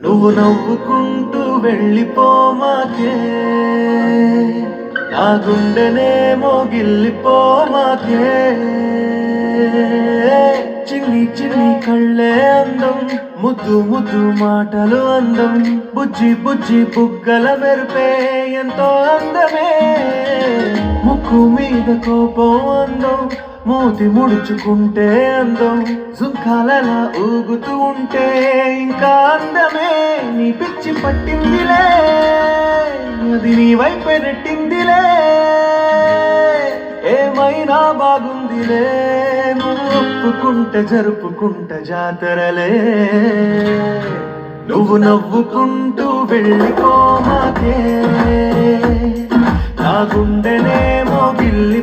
నువ్వు నవ్వుకుంటూ వెళ్ళిపోమాకే, నా గుండెనేమో గిల్లిపోమాకే. చిన్ని చిన్ని కళ్ళే అందం, ముద్దు ముద్దు మాటలు అందం, బుజ్జి బుజ్జి బుగ్గల మెరుపే ఎంతో అందమే. ముక్కు మీద కోపం అందం, మూతి ముడుచుకుంటే అందం, సుంకాలలా ఊగుతూ ఉంటే ఇంకా అందమే. నీ పిచ్చి పట్టిందిలే, అది నీ వైపే నెట్టిందిలే, ఏమైనా బాగుందిలే. నువ్వు ఒప్పుకుంటే జరుపుకుంటే జాతరలే. నువ్వు నవ్వుకుంటూ వెళ్ళిపోమాకే, నా గుండెనేమో గిల్లి